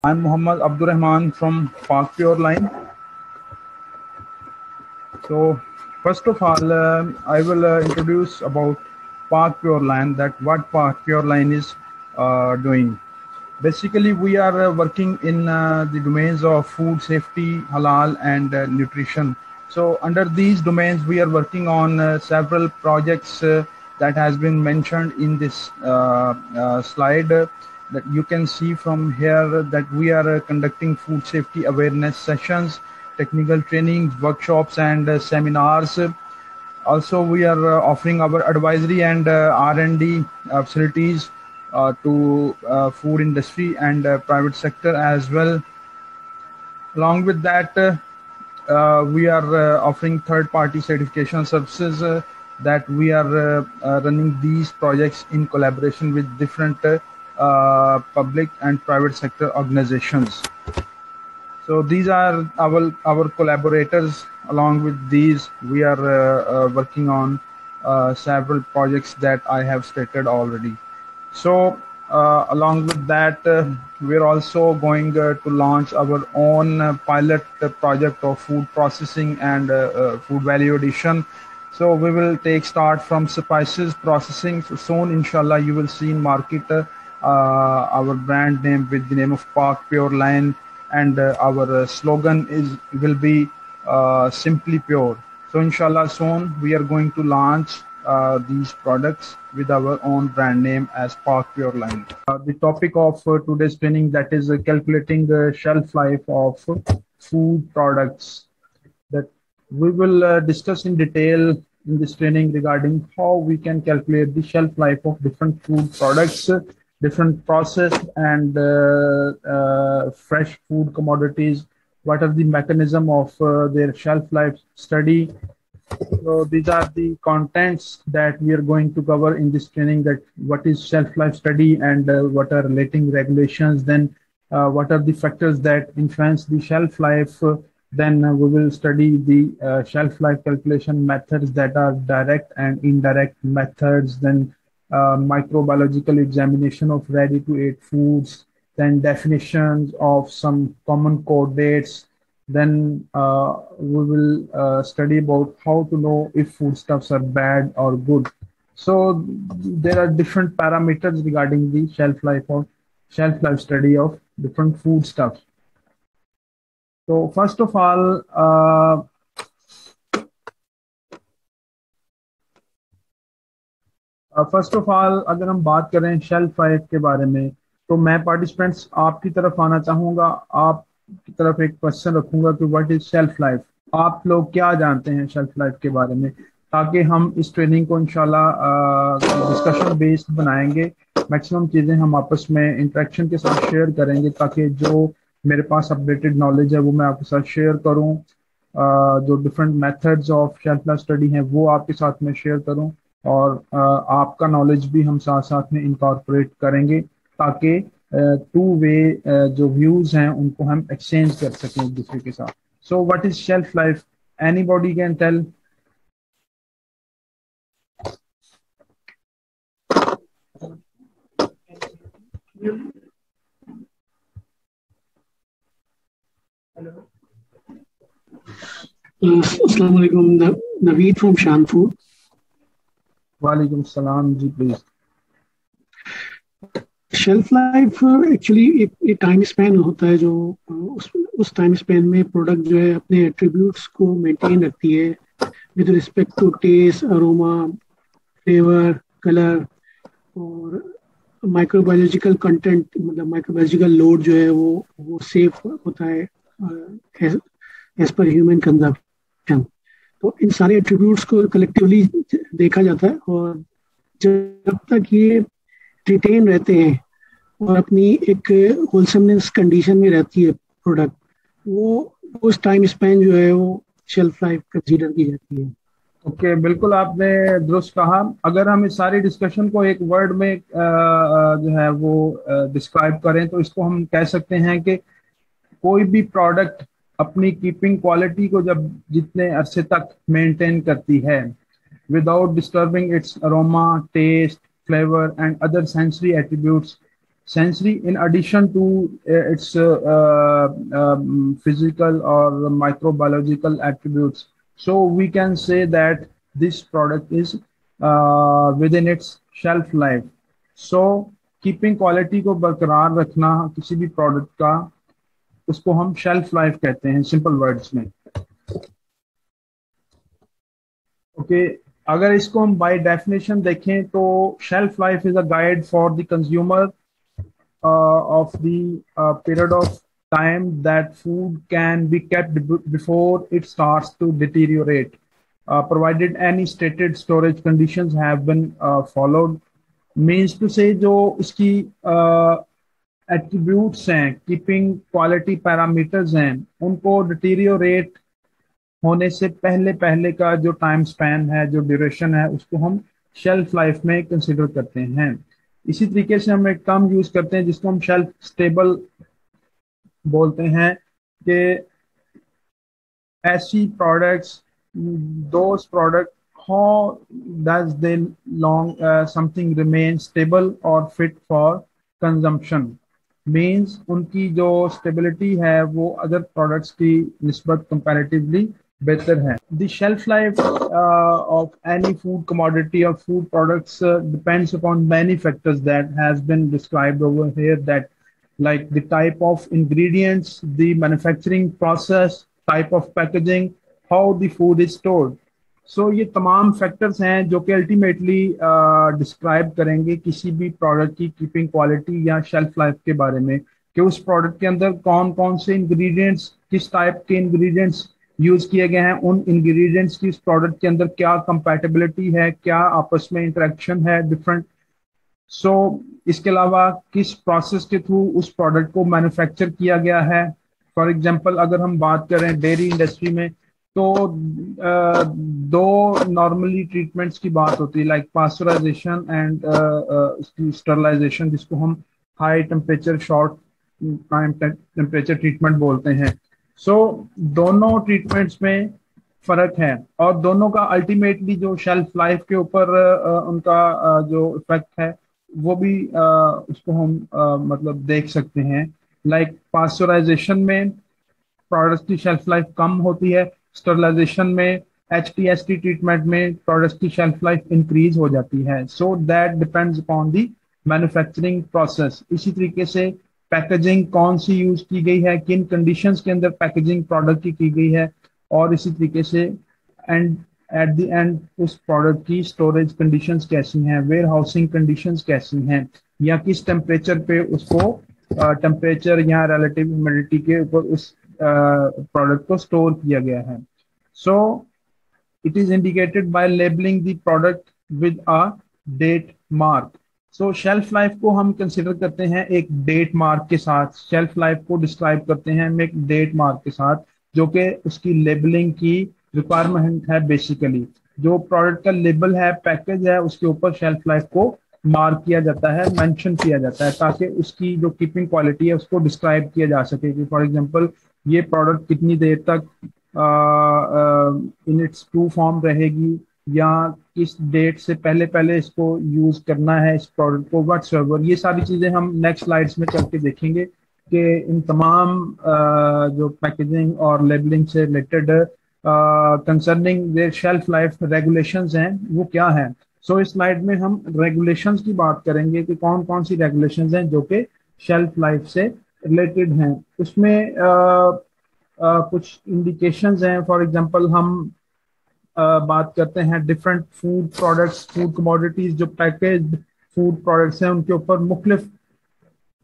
I'm Muhammad Abdurrahman from Park Pure Line. So, first of all, I will introduce about Park Pure Line, that what Park Pure Line is doing. Basically, we are working in the domains of food safety, halal, and nutrition. So, under these domains, we are working on several projects that has been mentioned in this slide. That you can see from here that we are conducting food safety awareness sessions, technical trainings, workshops, and seminars. Also, we are offering our advisory and R&D facilities to food industry and private sector as well. Along with that, we are offering third-party certification services that we are running these projects in collaboration with different public and private sector organizations. So these are our collaborators. Along with these, we are working on several projects that I have stated already. So along with that, we're also going to launch our own pilot project of food processing and food value addition. So we will take start from spices processing. So soon, inshallah, you will see in market our brand name with the name of Park Pure Line, and our slogan will be Simply Pure. So inshallah, soon we are going to launch these products with our own brand name as Park Pure Line. The topic of today's training, that is calculating the shelf life of food products, that we will discuss in detail in this training regarding how we can calculate the shelf life of different food products, different processed and fresh food commodities. What are the mechanism of their shelf life study? So these are the contents that we are going to cover in this training, that what is shelf life study and what are relating regulations, then what are the factors that influence the shelf life. Then we will study the shelf life calculation methods, that are direct and indirect methods, then microbiological examination of ready-to-eat foods, then definitions of some common code dates. Then we will study about how to know if foodstuffs are bad or good. So there are different parameters regarding the shelf life study of different foodstuffs. So first of all, अगर हम बात करें shelf life के बारे में, तो मैं participants आपकी तरफ आना चाहूंगा, आप की तरफ एक क्वेश्चन रखूंगा कि व्हाट इज शेल्फ लाइफ, आप लोग क्या जानते हैं शेल्फ लाइफ के बारे में, ताकि हम इस ट्रेनिंग को इंशाल्लाह डिस्कशन बेस्ड बनाएंगे। मैक्सिमम चीजें हम आपस में इंटरेक्शन के साथ शेयर करेंगे, ताकि जो मेरे पास अपडेटेड नॉलेज है वो मैं आपके साथ शेयर करूं, जो different methods of shelf life study हैं वो आपके साथ में शेयर करूं, और आपका नॉलेज भी हम साथ साथ में इनकॉर्पोरेट करेंगे, ताकि टू वे जो व्यूज हैं उनको हम एक्सचेंज कर सकें एक दूसरे के साथ। So what is shelf life, anybody can tell? Assalamu alaikum, Naveed from Shan Food. वालेकुम सलाम जी, प्लीज। शेल्फ लाइफ एक्चुअली एक टाइम स्पैन होता है जो उस टाइम स्पैन में प्रोडक्ट जो है अपने एट्रीब्यूट्स को मेंटेन रखती है with respect to taste, aroma, flavour, colour और माइक्रोबायोलॉजिकल कंटेंट, मतलब माइक्रोबायोलॉजिकल लोड जो है वो सेफ होता है एज पर ह्यूमन कंजम्पशन। तो इन सारे एट्रीब्यूट्स को कलेक्टिवली देखा जाता है, और जब तक ये रिटेन रहते हैं और अपनी एक होलसमनेस कंडीशन में रहती है प्रोडक्ट, वो उस टाइम स्पैन जो है वो शेल्फ लाइफ कंसीडर की जाती है। ओके, बिल्कुल आपने दुरुस्त कहा। अगर हम इस सारी डिस्कशन को एक वर्ड में जो है वो डिस्क्राइब करें, तो इसको हम कह सकते हैं कि कोई भी प्रोडक्ट अपनी कीपिंग क्वालिटी को जब जितने अरसे तक मेंटेन करती है without disturbing its aroma, taste, flavor and other sensory attributes, sensory in addition to its physical or microbiological attributes. So we can say that this product is within its shelf life. So keeping quality को बरकरार रखना किसी भी product का, उसको हम shelf life कहते हैं सिंपल वर्ड्स में। ओके, अगर इसको हम बाय डेफिनेशन देखें तो shelf life is a guide for the consumer of the period of time that food can be kept before it starts to deteriorate, provided any stated storage conditions have been followed. Means to say जो इसकी attributes हैं, keeping quality parameters हैं, उनको deteriorate होने से पहले पहले का जो टाइम स्पैन है, जो ड्यूरेशन है, उसको हम शेल्फ लाइफ में कंसिडर करते हैं। इसी तरीके से हम एक टर्म यूज करते हैं जिसको हम शेल्फ स्टेबल बोलते हैं, कि ऐसी products, those product, how does they long something remain stable और फिट फॉर कंजम्पशन। मीन्स उनकी जो स्टेबिलिटी है वो अदर प्रोडक्ट्स की निस्बत कंपैरेटिवली बेहतर है। The shelf life of any food commodity or food products depends upon many factors that has been described over here, that like the type of ingredients, the manufacturing process, type of packaging, how the food is stored. So ये तमाम factors हैं जो कि ultimately describe करेंगे किसी भी product की keeping quality या शेल्फ लाइफ के बारे में, कि उस प्रोडक्ट के अंदर कौन कौन से इंग्रेडिएंट्स, किस टाइप के इंग्रेडिएंट्स यूज किए गए हैं, उन इंग्रेडिएंट्स की इस प्रोडक्ट के अंदर क्या कंपैटिबिलिटी है, क्या आपस में इंटरेक्शन है डिफरेंट। सो इसके अलावा किस प्रोसेस के थ्रू उस प्रोडक्ट को मैन्युफैक्चर किया गया है। फॉर एग्जांपल अगर हम बात करें डेयरी इंडस्ट्री में, तो दो नॉर्मली ट्रीटमेंट्स की बात होती है, लाइक पास्चराइजेशन एंड स्टरलाइजेशन, जिसको हम high temperature short time temperature treatment बोलते हैं। सो दोनों ट्रीटमेंट्स में फर्क है और दोनों का अल्टीमेटली जो शेल्फ लाइफ के ऊपर उनका जो इफेक्ट है वो भी उसको हम मतलब देख सकते हैं। लाइक पास्चराइजेशन में प्रोडक्ट्स की शेल्फ लाइफ कम होती है, स्टरलाइजेशन में HTST ट्रीटमेंट में प्रोडक्ट्स की शेल्फ लाइफ इंक्रीज हो जाती है। So that depends upon the manufacturing process. इसी तरीके से पैकेजिंग कौन सी यूज की गई है, किन कंडीशंस के अंदर पैकेजिंग प्रोडक्ट की गई है, और इसी तरीके से एंड एट द एंड उस प्रोडक्ट की स्टोरेज कंडीशंस कैसी हैं, वेयर हाउसिंग कंडीशंस कैसी हैं, या किस टेम्परेचर पे उसको टेम्परेचर या रिलेटिव ह्यूमिडिटी के ऊपर उस प्रोडक्ट को स्टोर किया गया है। So it is indicated by labelling the product with a date mark. So shelf life को हम कंसिडर करते हैं एक डेट मार्क के साथ, शेल्फ लाइफ को डिस्क्राइब करते हैं हम एक डेट मार्क के साथ, जो कि उसकी लेबलिंग की रिक्वायरमेंट है। बेसिकली जो प्रोडक्ट का लेबल है, पैकेज है, उसके ऊपर शेल्फ लाइफ को मार्क किया जाता है, मेंशन किया जाता है, ताकि उसकी जो कीपिंग क्वालिटी है उसको डिस्क्राइब किया जा सके कि फॉर एग्जांपल ये प्रोडक्ट कितनी देर तक इन इट्स ट्रू फॉर्म रहेगी, या किस डेट से पहले पहले इसको यूज करना है इस प्रोडक्ट को, व्हाटसएवर। ये सारी चीजें हम नेक्स्ट स्लाइड्स में चल के देखेंगे कि इन तमाम जो पैकेजिंग और लेबलिंग से related concerning their shelf life regulations हैं वो क्या है। सो इस स्लाइड में हम रेगुलेशंस की बात करेंगे कि कौन कौन सी रेगुलेशंस हैं जो कि शेल्फ लाइफ से रिलेटेड हैं। उसमें कुछ इंडिकेशंस हैं। फॉर एग्जांपल हम बात करते हैं different food products, food commodities, जो पैकेज्ड फूड प्रोडक्ट्स हैं उनके ऊपर मुख्तलिफ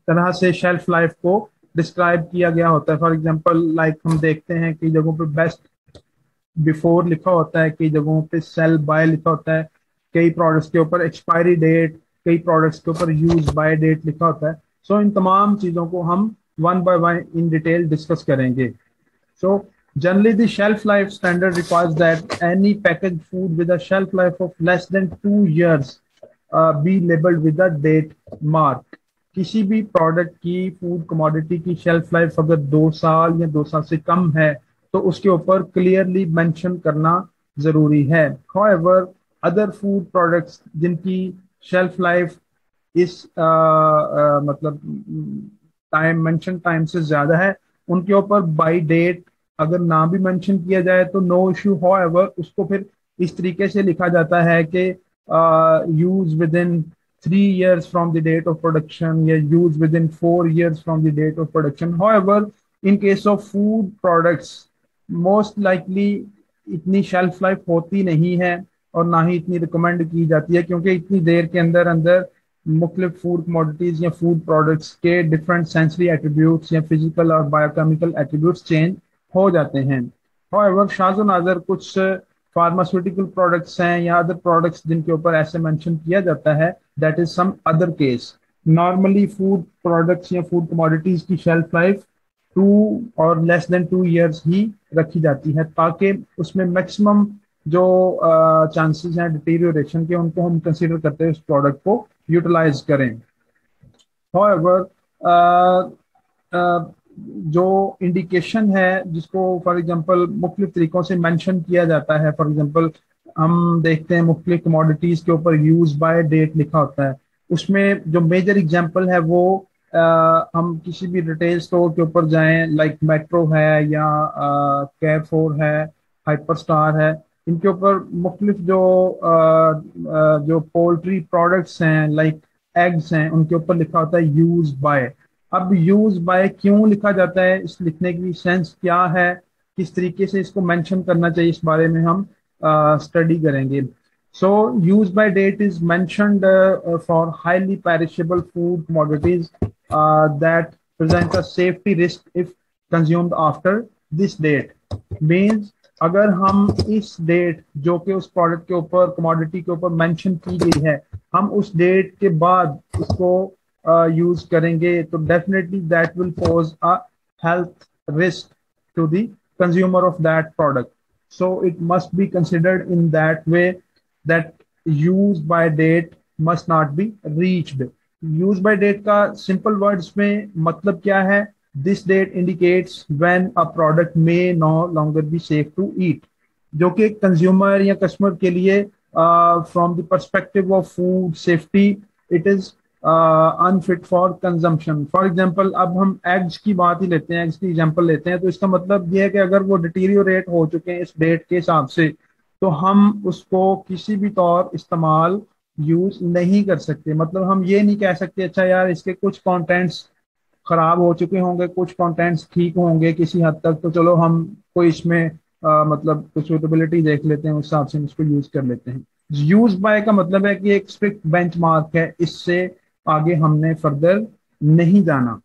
तरह से शेल्फ लाइफ को डिस्क्राइब किया गया होता है। फॉर एग्जांपल लाइक हम देखते हैं कई जगहों पे बेस्ट बिफोर लिखा होता है, कई जगहों पे सेल बाय लिखा होता है, कई प्रोडक्ट्स के ऊपर एक्सपायरी डेट, कई प्रोडक्ट्स के ऊपर यूज बाय डेट लिखा होता है। सो इन तमाम चीज़ों को हम one by one in detail discuss करेंगे। सो generally the shelf life standard requires that any packaged food with a shelf life of less than 2 years be labeled with a date mark। किसी भी प्रोडक्ट की, food commodity की shelf life अगर 2 साल या 2 साल से कम है तो उसके ऊपर क्लियरली मेंशन करना जरूरी है। However, अदर फूड प्रोडक्ट्स जिनकी शेल्फ लाइफ इस मतलब टाइम मेंशन टाइम से ज्यादा है, उनके ऊपर बाय डेट अगर ना भी मेंशन किया जाए तो नो इश्यू। हाउएवर उसको फिर इस तरीके से लिखा जाता है कि use within 3 years from the date of production या use within 4 years from the date of production. However in case of food products most likely इतनी शेल्फ लाइफ होती नहीं है और ना ही इतनी रिकमेंड की जाती है, क्योंकि इतनी देर के अंदर अंदर मुख्तलिफ फूड कमोडिटीज या फूड प्रोडक्ट्स के डिफरेंट सेंसरी एट्रीब्यूट्स या फिजिकल और बायोकेमिकल एट्रीब्यूट्स चेंज हो जाते हैं। हाउएवर शाज़ो नाज़र कुछ फार्मास्यूटिकल प्रोडक्ट्स हैं या अदर प्रोडक्ट्स जिनके ऊपर ऐसे मेंशन किया जाता है, that is some other case. Normally food products या फूड कमोडिटीज की शेल्फ लाइफ 2 और लेस देन 2 years ही रखी जाती है, ताकि उसमें मैक्सिमम जो चांसेस हैं डिटीरियोरेशन के उनको हम कंसीडर करते हैं उस प्रोडक्ट को यूटिलाइज करें। However, जो इंडिकेशन है जिसको फॉर एग्जांपल मुख्तलिफ तरीकों से मेंशन किया जाता है, फॉर एग्जांपल हम देखते हैं मुख्तलिफ कमोडिटीज के ऊपर यूज बाय डेट लिखा होता है, उसमें जो मेजर एग्जांपल है वो हम किसी भी रिटेल स्टोर के ऊपर जाएं, लाइक मेट्रो है या कैरफोर है, हाइपर स्टार है, इनके ऊपर मुख्तलिफ जो पोल्ट्री प्रोडक्ट्स हैं लाइक एग्स हैं, उनके ऊपर लिखा होता है यूज बाय। अब यूज बाय क्यों लिखा जाता है, इस लिखने की सेंस क्या है, किस तरीके से इसको मेंशन करना चाहिए, इस बारे में हम स्टडी करेंगे। So use by date is mentioned for highly perishable food commodities that present a safety risk if consumed after this date। means अगर हम इस डेट जो कि उस प्रोडक्ट के ऊपर कमोडिटी के ऊपर मेंशन की गई है, हम उस डेट के बाद उसको यूज करेंगे तो definitely that will pose a health risk to the consumer of that product। So it must be considered in that way that use by date must not be reached। use by date का simple words में मतलब क्या है, this date indicates when a product may no longer be safe to eat, जो कि consumer या customer के लिए from the perspective of food safety it is unfit for consumption. For example अब हम एग्स की बात ही लेते हैं, एग्स की एग्जांपल लेते हैं, तो इसका मतलब ये है कि अगर वो डिटीरियोरेट हो चुके हैं इस डेट के हिसाब से, तो हम उसको किसी भी तौर इस्तेमाल यूज नहीं कर सकते। मतलब हम ये नहीं कह सकते अच्छा यार इसके कुछ कंटेंट्स खराब हो चुके होंगे, कुछ कंटेंट्स ठीक होंगे किसी हद तक, तो चलो हम कोई इसमें मतलब कुछ सुटेबिलिटी देख लेते हैं, उस हिसाब से हम इसको यूज कर लेते हैं। यूज बाय का मतलब है कि एक स्ट्रिक्ट बेंचमार्क है, इससे आगे हमने फर्दर नहीं जाना।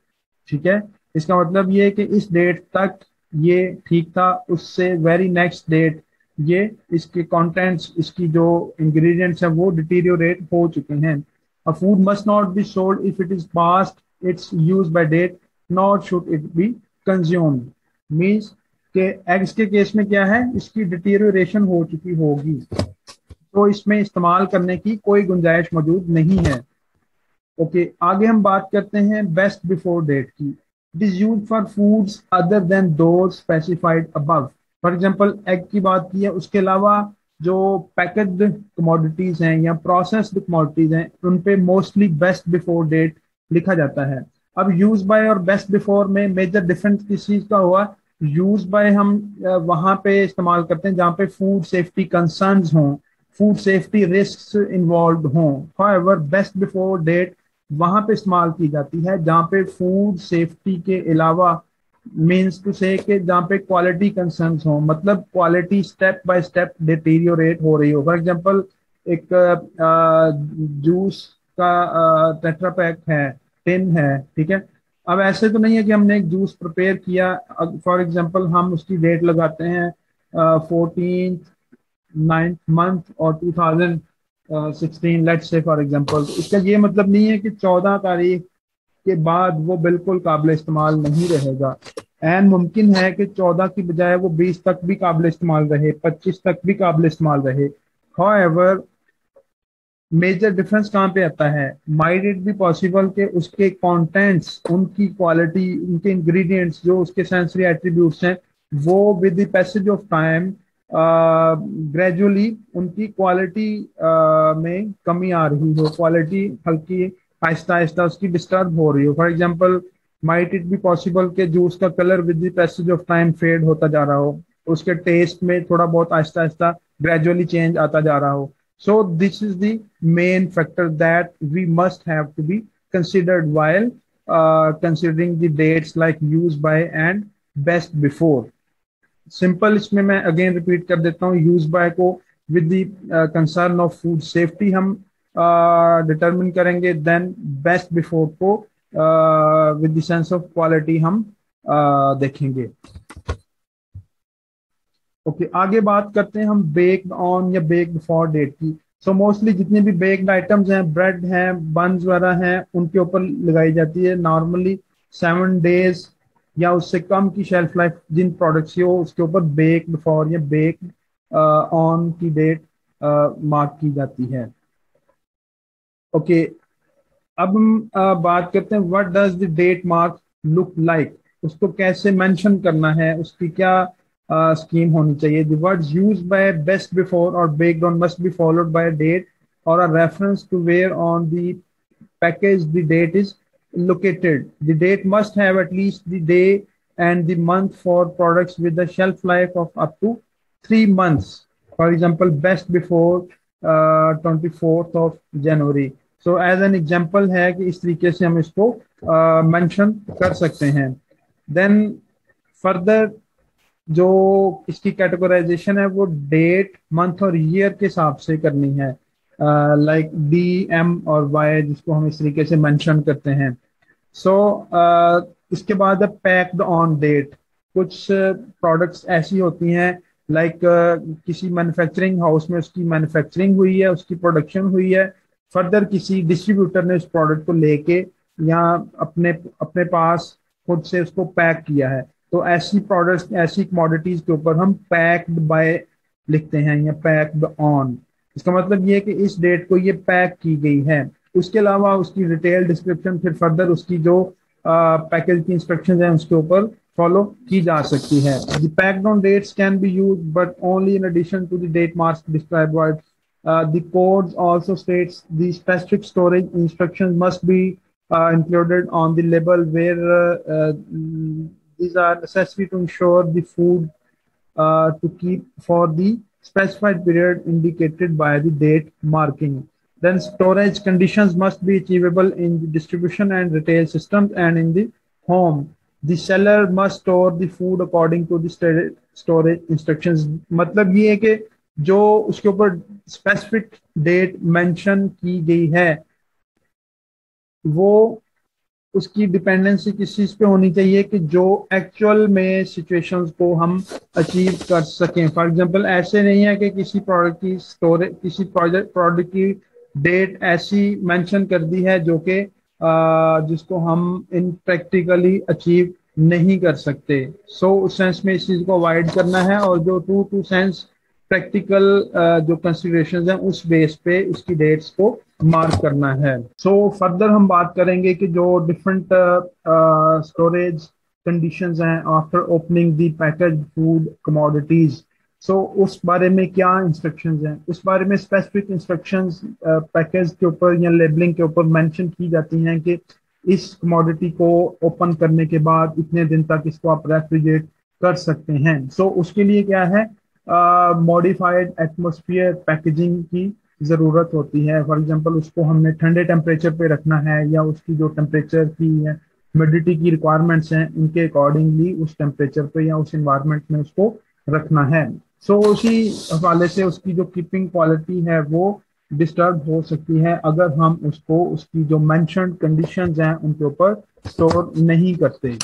ठीक है, इसका मतलब ये है कि इस डेट तक ये ठीक था, उससे वेरी नेक्स्ट डेट ये इसके कंटेंट्स, इसकी जो इंग्रेडिएंट्स है वो डिटीरियोरेट हो चुके हैं। A food must not be sold if it is past its use by date not should it be consumed. Means के एग्स के केस में क्या है, इसकी डिटीरियोरेशन हो चुकी होगी तो इसमें इस्तेमाल करने की कोई गुंजाइश मौजूद नहीं है। ओके, आगे हम बात करते हैं बेस्ट बिफोर डेट की। It is used for foods other than those specified above. For example egg की बात की है, उसके अलावा जो पैकेज्ड कमोडिटीज हैं या प्रोसेस्ड कमोडिटीज हैं उन पे मोस्टली बेस्ट बिफोर डेट लिखा जाता है। अब यूज बाय और बेस्ट बिफोर में मेजर डिफरेंस किस चीज का हुआ, यूज बाय हम वहां पे इस्तेमाल करते हैं जहाँ पे फूड सेफ्टी कंसर्न्स हों, फूड सेफ्टी रिस्क इन्वॉल्व हों। हाउएवर बेस्ट बिफोर डेट वहां पे इस्तेमाल की जाती है जहाँ पे फूड सेफ्टी के अलावा मीन्स टू से कि जहाँ पे क्वालिटी कंसर्न्स हो, मतलब quality step by step deteriorate हो रही हो। फॉर एग्जांपल एक जूस का टेट्रा पैक है, टिन है, ठीक है। अब ऐसे तो नहीं है कि हमने एक जूस प्रिपेयर किया, फॉर एग्जांपल हम उसकी डेट लगाते हैं 14th 9th मंथ और 2016 लेट्स से फॉर एग्जांपल। तो इसका ये मतलब नहीं है कि 14 तारीख के बाद वो बिल्कुल काबिल इस्तेमाल नहीं रहेगा। एन मुमकिन है कि 14 की बजाय वो 20 तक भी काबिल इस्तेमाल रहे, 25 तक भी काबिल इस्तेमाल रहे। हाउएवर मेजर डिफरेंस कहाँ पे आता है, माइट इट बी पॉसिबल कि उसके कंटेंट्स, उनकी क्वालिटी, उनके इंग्रेडिएंट्स, जो उसके सेंसरी एट्रीब्यूट्स हैं, वो with the passage of time gradually उनकी क्वालिटी में कमी आ रही हो, क्वालिटी हल्की आहिस्ता आहिस्ता उसकी डिस्टर्ब हो रही हो। For example, might it be possible कि जूस का colour with the passage of time fade होता जा रहा हो, उसके टेस्ट में थोड़ा बहुत आहिस्ता आहिस्ता ग्रेजुअली चेंज आता जा रहा हो। So this is the main factor that we must have to be considered while considering the dates like use by and best before. Simple इसमें मैं अगेन रिपीट कर देता हूँ, यूज बाय को with the concern of food safety हम determine करेंगे, then best before को with the sense of quality हम देखेंगे। ओके, आगे बात करते हैं हम बेक्ड ऑन या बेक्ड फॉर डेट की। सो मोस्टली जितने भी बेक्ड आइटम्स हैं, ब्रेड हैं, बन्स वगैरह हैं, उनके ऊपर लगाई जाती है नॉर्मली 7 days या उससे कम की शेल्फ लाइफ जिन प्रोडक्ट्स की हो उसके ऊपर बेक्ड फॉर या बेक्ड ऑन की डेट मार्क की जाती है। ओके, अब हम बात करते हैं what does the date mark look like, उसको कैसे मेंशन करना है, उसकी क्या स्कीम होनी चाहिए। The words used by best before और baked on must be followed by date और a reference to where on the package the date is located. The date must have at least the day and the month for products with a shelf life of up to 3 months. For example, best before 24th of January. So as an example है कि इस तरीके से हम इसको mention कर सकते हैं। Then further जो इसकी कैटेगराइजेशन है वो डेट, मंथ और ईयर के हिसाब से करनी है, लाइक डी, एम और वाई, जिसको हम इस तरीके से मेंशन करते हैं। सो इसके बाद है पैक्ड ऑन डेट। कुछ प्रोडक्ट्स ऐसी होती हैं लाइक किसी मैन्युफैक्चरिंग हाउस में उसकी मैन्युफैक्चरिंग हुई है, उसकी प्रोडक्शन हुई है, फर्दर किसी डिस्ट्रीब्यूटर ने उस प्रोडक्ट को लेके या अपने अपने पास खुद से उसको पैक किया है, तो ऐसी प्रोडक्ट्स, ऐसी कमोडिटीज के ऊपर हम पैक्ड बाय लिखते हैं या पैक्ड ऑन। इसका मतलब ये है कि इस डेट को ये पैक की गई है। उसके अलावा उसकी डिटेल डिस्क्रिप्शन फिर फर्दर उसकी जो पैकेज की इंस्ट्रक्शंस हैं उसके ऊपर फॉलो की जा सकती है। The packed on dates can be used but only in addition to the date marks described. The codes also states the specific storage instructions must be included on the label where these are necessary to ensure the food to keep for the specified period indicated by the date marking. Then storage conditions must be achievable in the distribution and retail systems and in the home. The seller must store the food according to the storage instructions. मतलब ये है कि जो उसके ऊपर specific date mention की गई है वो उसकी डिपेंडेंसी किस चीज पे होनी चाहिए कि जो एक्चुअल में सिचुएशंस को हम अचीव कर सकें। फॉर एग्जांपल, ऐसे नहीं है कि किसी प्रोडक्ट की स्टोरेज, किसी प्रोडक्ट की डेट ऐसी मेंशन कर दी है जो कि जिसको हम इन प्रैक्टिकली अचीव नहीं कर सकते। सो उस सेंस में इस चीज को अवॉइड करना है और जो टू सेंस प्रैक्टिकल जो कंसिडरेशंस हैं उस बेस पे उसकी डेट्स को मार्क करना है। सो फर्दर हम बात करेंगे कि जो डिफरेंट स्टोरेज कंडीशंस हैं after opening the package food commodities. So उस बारे में क्या इंस्ट्रक्शंस हैं, उस बारे में स्पेसिफिक इंस्ट्रक्शंस पैकेज के ऊपर या लेबलिंग के ऊपर मेंशन की जाती हैं कि इस कमोडिटी को ओपन करने के बाद इतने दिन तक इसको आप रेफ्रिजरेट कर सकते हैं। सो उसके लिए क्या है, मॉडिफाइड एटमॉस्फेयर पैकेजिंग की जरूरत होती है। फॉर एग्जांपल, उसको हमने ठंडे टेम्परेचर पे रखना है या उसकी जो टेम्परेचर की ह्यूमिडिटी की रिक्वायरमेंट्स हैं उनके अकॉर्डिंगली उस टेम्परेचर पे या उस एनवायरनमेंट में उसको रखना है। सो उसी हवाले से उसकी जो कीपिंग क्वालिटी है वो डिस्टर्ब हो सकती है अगर हम उसको उसकी जो मेंशन्ड कंडीशंस हैं उनके ऊपर स्टोर नहीं करते।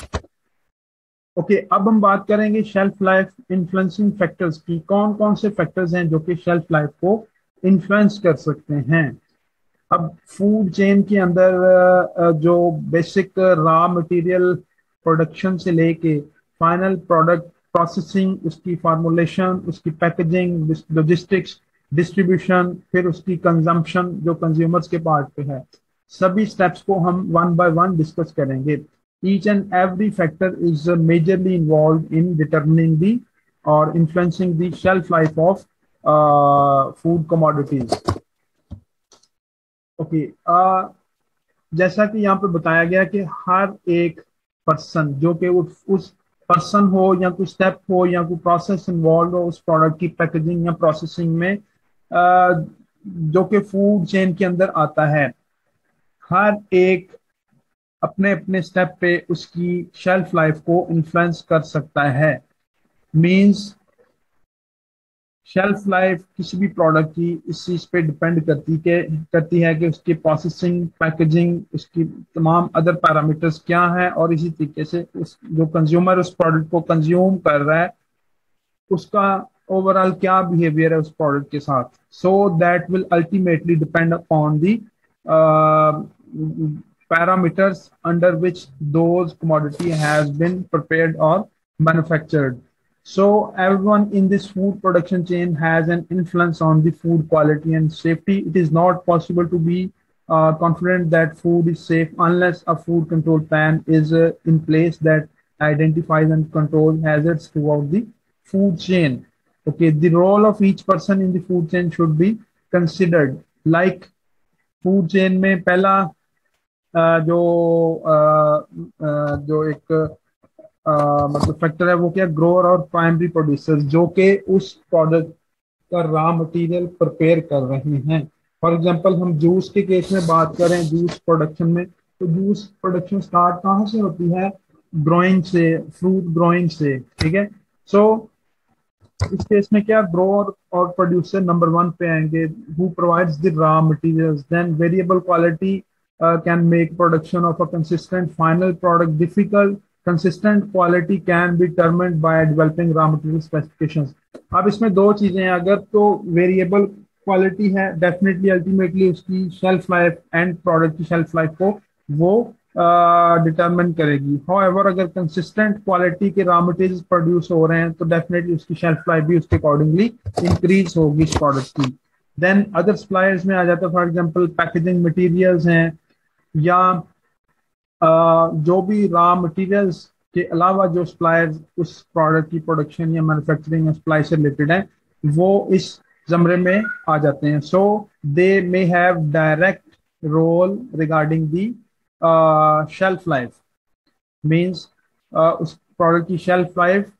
ओके, अब हम बात करेंगे शेल्फ लाइफ इन्फ्लुएंसिंग फैक्टर्स की। कौन कौन से फैक्टर्स हैं जो कि शेल्फ लाइफ को इन्फ्लुएंस कर सकते हैं। अब फूड चेन के अंदर जो बेसिक रॉ मटेरियल प्रोडक्शन से लेके फाइनल प्रोडक्ट प्रोसेसिंग, उसकी फार्मूलेशन, उसकी पैकेजिंग, लॉजिस्टिक्स, डिस्ट्रीब्यूशन, फिर उसकी कंजम्पशन जो कंज्यूमर्स के पार्ट पे है, सभी स्टेप्स को हम वन बाय वन डिस्कस करेंगे। Each and every factor is majorly involved in determining the or influencing the shelf life of food commodities. Okay, जैसा कि यहाँ पे बताया गया कि हर एक पर्सन जो कि उस पर्सन हो या कोई स्टेप हो या कोई प्रोसेस इन्वॉल्व हो उस प्रोडक्ट की पैकेजिंग या प्रोसेसिंग में, जो कि फूड चेन के अंदर आता है, हर एक अपने अपने स्टेप पे उसकी शेल्फ लाइफ को इन्फ्लुएंस कर सकता है। मींस शेल्फ लाइफ किसी भी प्रोडक्ट की इस चीज पे डिपेंड करती है कि उसकी प्रोसेसिंग, पैकेजिंग, उसकी तमाम अदर पैरामीटर्स क्या है, और इसी तरीके से उस जो कंज्यूमर उस प्रोडक्ट को कंज्यूम कर रहा है उसका ओवरऑल क्या बिहेवियर है उस प्रोडक्ट के साथ। So that will ultimately depend upon the parameters under which those commodity has been prepared or manufactured. So everyone in this food production chain has an influence on the food quality and safety. It is not possible to be confident that food is safe unless a food control plan is in place that identifies and controls hazards throughout the food chain. Okay, the role of each person in the food chain should be considered. Like food chain में पहला जो जो एक मतलब factor है वो क्या, grower और प्राइमरी प्रोड्यूसर जो कि उस प्रोडक्ट का रॉ मटेरियल प्रिपेयर कर रहे हैं। फॉर एग्जांपल हम जूस के केस में बात करें, जूस प्रोडक्शन में, तो जूस प्रोडक्शन स्टार्ट कहाँ से होती है? ग्रोइंग से, फ्रूट ग्रोइंग से, ठीक है। सो इस केस में क्या, ग्रोअर और प्रोड्यूसर नंबर वन पे आएंगे, who provides the raw materials. Then variable quality can make production of a consistent final product difficult. Consistent quality can be determined by developing raw material specifications. अब इसमें दो चीजें हैं, अगर तो वेरिएबल क्वालिटी है डेफिनेटली अल्टीमेटली उसकी शेल्फ लाइफ एंड प्रोडक्ट की शेल्फ लाइफ को वो डिटरमिन करेगी। हाउएवर अगर कंसिस्टेंट क्वालिटी के रॉ मटेरियल प्रोड्यूस हो रहे हैं तो डेफिनेटली उसकी शेल्फ लाइफ भी उसके अकॉर्डिंगली इंक्रीज होगी इस प्रोडक्ट की। देन अदर सप्लायर्स में आ जाता है, फॉर एग्जांपल पैकेजिंग मटेरियल्स हैं या जो भी रॉ मटेरियल्स के अलावा जो सप्लायर्स उस प्रोडक्ट की प्रोडक्शन या मैन्युफैक्चरिंग या सप्लाई से रिलेटेड है वो इस जमरे में आ जाते हैं। So they may have direct role regarding the shelf life. Means उस प्रोडक्ट की शेल्फ लाइफ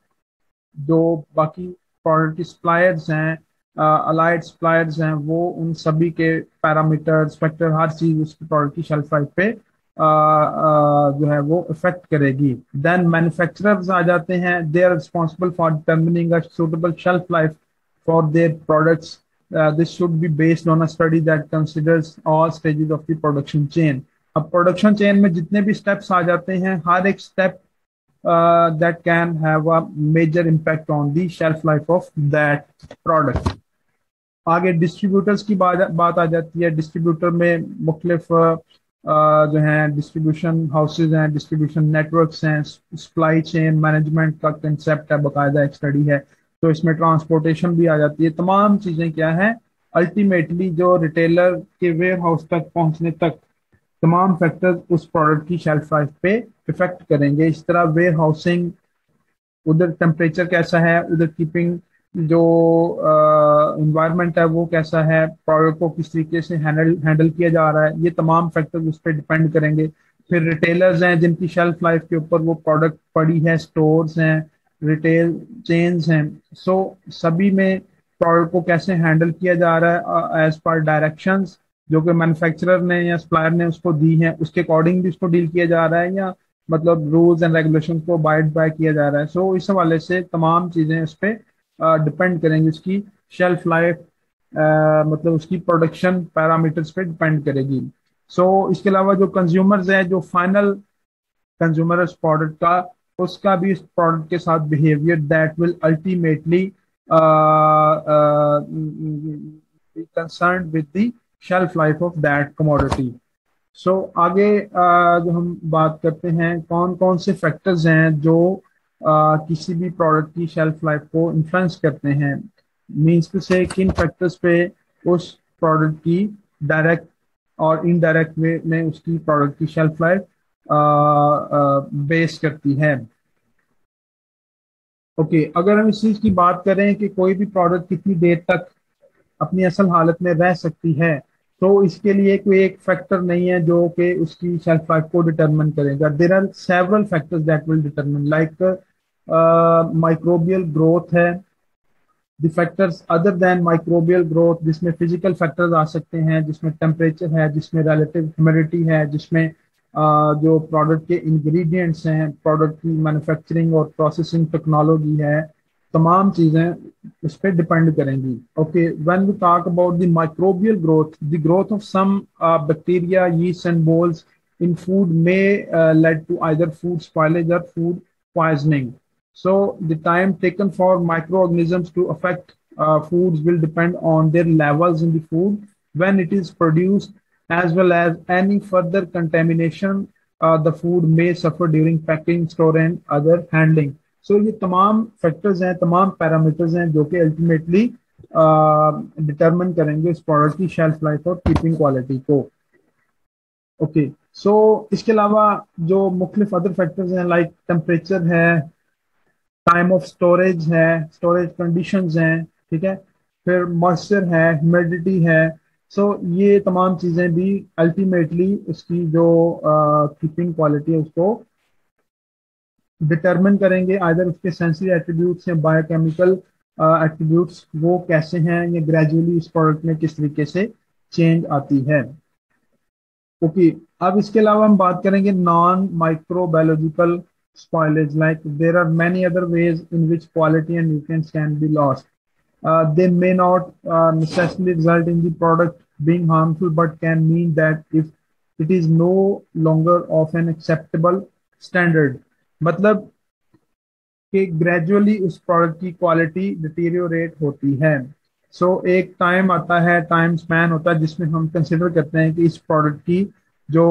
जो बाकी प्रोडक्ट की सप्लायर्स हैं, अलाइड सप्लायर्स हैं, वो उन सभी के पैरामीटर्स, फैक्टर, हर चीज उसकी प्रोडक्ट की शेल्फ लाइफ पे जो है वो इफेक्ट करेगी। देन मैन्युफैक्चरर्स आ जाते हैं, they are responsible for determining a suitable shelf life for their products. This should be based on a study that considers all stages of the production chain. अब production chain में जितने भी steps आ जाते हैं, हर एक step that can have a major impact on the shelf life of that product. आगे डिस्ट्रीब्यूटर्स की बात आ जाती है। डिस्ट्रीब्यूटर में मुख्तलिफ जो हैं डिस्ट्रीब्यूशन हाउसेज हैं, डिस्ट्रीब्यूशन नेटवर्क्स हैं, सप्लाई चेन मैनेजमेंट का कंसेप्ट है, बाकायदा एक स्टडी है, तो इसमें ट्रांसपोर्टेशन भी आ जाती है। तमाम चीज़ें क्या है, अल्टीमेटली जो रिटेलर के वेयर हाउस तक पहुंचने तक तमाम फैक्टर्स उस प्रोडक्ट की शेल्फ लाइफ पे इफेक्ट करेंगे। इस तरह वेयर हाउसिंग, उधर टेम्परेचर कैसा है, उधर कीपिंग जो इन्वायरमेंट है वो कैसा है, प्रोडक्ट को किस तरीके से हैंडल किया जा रहा है, ये तमाम फैक्टर्स उस पर डिपेंड करेंगे। फिर रिटेलर्स हैं जिनकी शेल्फ लाइफ के ऊपर वो प्रोडक्ट पड़ी है, स्टोर्स हैं, रिटेल चेन्स हैं। सो सभी में प्रोडक्ट को कैसे हैंडल किया जा रहा है एज पर डायरेक्शंस जो कि मैन्युफैक्चरर ने या सप्लायर ने उसको दी है, उसके अकॉर्डिंग भी उसको डील किया जा रहा है या मतलब रूल्स एंड रेगुलेशंस को अबाइड बाय किया जा रहा है। सो इस हवाले से तमाम चीज़ें उस पर डिपेंड करेंगी, उसकी शेल्फ लाइफ मतलब उसकी प्रोडक्शन पैरामीटर्स पे डिपेंड करेगी। सो इसके अलावा जो कंज्यूमर्स है, जो फाइनल कंज्यूमर उस प्रोडक्ट का, उसका भी इस प्रोडक्ट के साथ behaviour that will ultimately concern with the shelf life of that commodity. So आगे जो हम बात करते हैं कौन कौन से फैक्टर्स हैं जो किसी भी प्रोडक्ट की शेल्फ लाइफ को इन्फ्लुएंस करते हैं, मीन्स टू से किन फैक्टर्स पे उस प्रोडक्ट की डायरेक्ट और इनडायरेक्ट वे में उसकी प्रोडक्ट की शेल्फ लाइफ बेस करती है। ओके, अगर हम इस चीज की बात करें कि कोई भी प्रोडक्ट कितनी देर तक अपनी असल हालत में रह सकती है, तो इसके लिए कोई एक फैक्टर नहीं है जो कि उसकी शेल्फ लाइफ को डिटरमिन करेगा. There are several factors that will determine, like microbial growth है, the factors other than microbial growth, जिसमें फिजिकल फैक्टर्स आ सकते हैं, जिसमें टेम्परेचर है, जिसमें रिलेटिव ह्यूमिडिटी है, जिसमें जो प्रोडक्ट के इंग्रेडिएंट्स हैं, प्रोडक्ट की मैन्युफैक्चरिंग और प्रोसेसिंग टेक्नोलॉजी है, तमाम चीज़ें उस पर डिपेंड करेंगी. Okay, when we talk about the microbial growth, the growth of some bacteria, yeast and bowls in food may lead to either food spoilage or food poisoning. So the time taken for microorganisms to affect foods will depend on their levels in the food when it is produced, as well as any further contamination the food may suffer during packing, store and other handling. So ये तमाम factors हैं, तमाम parameters हैं जो कि ultimately determine करेंगे इस product की शेल्फ लाइफ और कीपिंग क्वालिटी को. ओके, सो इसके अलावा जो मुख्तलिफ अदर फैक्टर्स हैं, लाइक टेम्परेचर है, टाइम ऑफ स्टोरेज है, स्टोरेज कंडीशंस हैं, ठीक है, फिर मॉइस्चर है, ह्यूमिडिटी है. सो ये तमाम चीज़ें भी अल्टीमेटली उसकी जो कीपिंग क्वालिटी है उसको डिटरमिन करेंगे. आइदर उसके सेंसरी एट्रीब्यूट्स या बायोकेमिकल एट्रीब्यूट्स वो कैसे हैं, या ग्रेजुअली इस प्रोडक्ट में किस तरीके से चेंज आती है. ओके, अब इसके अलावा हम बात करेंगे non microbiological spoilage, like there are many other ways in which quality and nutrients can be lost. They may not necessarily result in the product being harmful, but can mean that if it is no longer of an acceptable standard, मतलब कि gradually उस product की quality deteriorate होती है. सो एक time आता है, time span होता है जिसमें हम कंसिडर करते हैं कि इस प्रोडक्ट की जो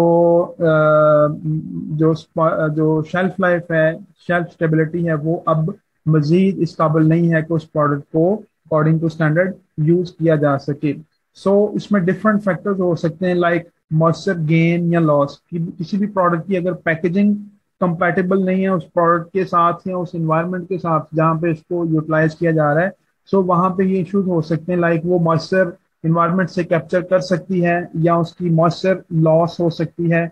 जो शेल्फ लाइफ है, शेल्फ स्टेबिलिटी है, वो अब मजीद इस काबिल नहीं है कि उस प्रोडक्ट को अकॉर्डिंग टू स्टैंडर्ड यूज किया जा सके. सो इसमें डिफरेंट फैक्टर्स हो सकते हैं, लाइक मॉइस्चर गेन या लॉस. किसी भी प्रोडक्ट की अगर पैकेजिंग कंपैटिबल नहीं है उस प्रोडक्ट के साथ या उस इन्वायरमेंट के साथ जहाँ पे इसको यूटिलाइज किया जा रहा है, सो वहाँ पे ये इश्यूज हो सकते हैं, लाइक वो मॉइस्चर इन्वायरमेंट से कैप्चर कर सकती है या उसकी मॉइस्चर लॉस हो सकती है.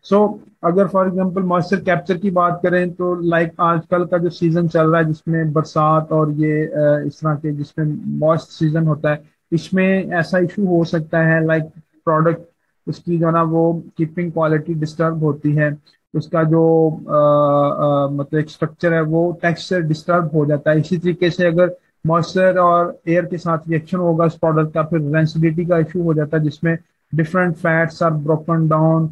सो अगर फॉर एग्जांपल मॉइस्चर कैप्चर की बात करें तो लाइक आजकल का जो सीजन चल रहा है जिसमें बरसात और ये इस तरह के जिसमें मॉइस्ट सीजन होता है, इसमें ऐसा इशू हो सकता है, लाइक प्रोडक्ट उसकी जो ना वो कीपिंग क्वालिटी डिस्टर्ब होती है, उसका जो मतलब एक स्ट्रक्चर है वो टेक्सचर डिस्टर्ब हो जाता है. इसी तरीके से अगर मॉइस्चर और एयर के साथ रिएक्शन होगा इस प्रोडक्ट का, फिर रेंसिडिटी का इशू हो जाता है जिसमें different fats are broken down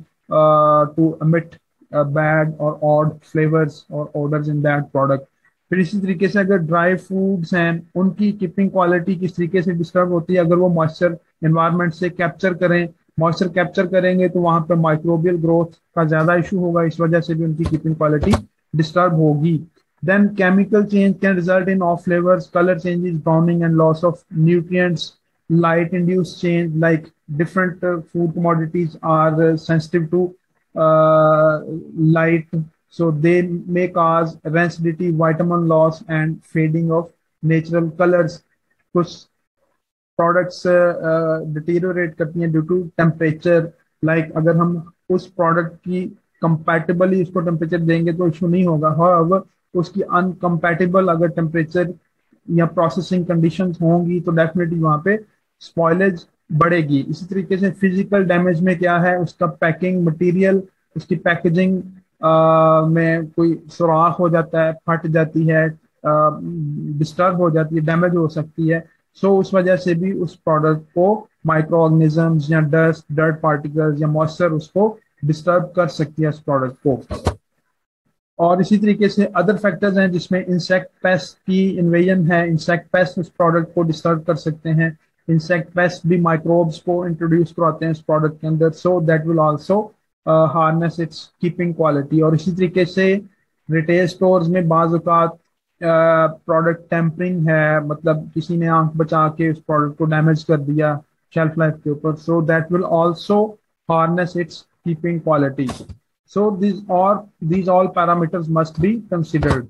to emit bad और ऑड फ्लेवर्स और ऑर्डर्स इन दैट प्रोडक्ट. फिर इसी तरीके से अगर ड्राई फूड्स हैं उनकी कीपिंग क्वालिटी किस तरीके से डिस्टर्ब होती है, अगर वो मॉइस्चर एनवायरनमेंट से कैप्चर करें, मॉइस्चर कैप्चर करेंगे तो वहां पर माइक्रोबियल ग्रोथ का ज्यादा इशू होगा, इस वजह से भी उनकी कीपिंग क्वालिटी डिस्टर्ब होगी. Then chemical change can result in off flavors, color changes, browning, and loss of nutrients. Light induced change, like different food commodities are sensitive to light, so they may cause rancidity, vitamin loss, and fading of natural colors. कुछ products deteriorate करती हैं due to temperature, like अगर हम उस product की compatibly उसको temperature देंगे तो इशू नहीं होगा, हाउएवर उसकी अनकम्पैटिबल अगर टेम्परेचर या प्रोसेसिंग कंडीशंस होंगी तो डेफिनेटली वहां पे स्पॉइलेज बढ़ेगी. इसी तरीके से फिजिकल डैमेज में क्या है, उसका पैकिंग मटेरियल, उसकी पैकेजिंग में कोई सुराख हो जाता है, फट जाती है, डिस्टर्ब हो जाती है, डैमेज हो सकती है. सो उस वजह से भी उस प्रोडक्ट को माइक्रो ऑर्गेनिजम्स या डर्ट पार्टिकल्स या मॉइस्चर उसको डिस्टर्ब कर सकती है उस प्रोडक्ट को. और इसी तरीके से अदर फैक्टर्स हैं जिसमें इंसेक्ट पेस्ट की इन्वेजन है, इंसेक्ट पेस्ट उस प्रोडक्ट को डिस्टर्ब कर सकते हैं, इंसेक्ट पेस्ट भी माइक्रोब्स को इंट्रोड्यूस करवाते हैं इस प्रोडक्ट के अंदर, so that will also harness it's keeping quality. और इसी तरीके से रिटेल स्टोर्स में बाज़ औक़ात प्रोडक्ट टेम्परिंग है, मतलब किसी ने आंख बचा के उस प्रोडक्ट को डैमेज कर दिया शेल्फ लाइफ के ऊपर, so that will also harness it's keeping quality. So these all parameters must be considered.